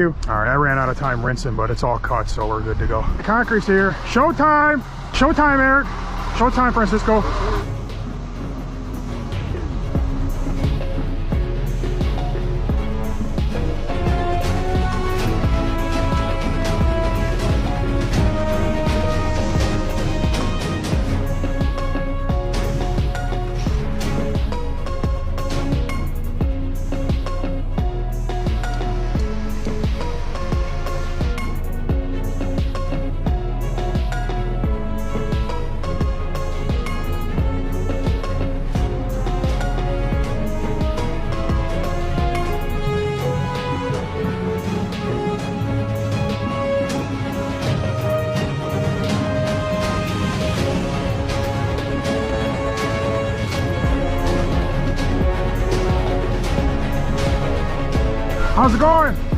you. All right, I ran out of time rinsing, but it's all cut, so we're good to go. The concrete's here. Showtime! Showtime, Eric. Showtime, Francisco. How's it going?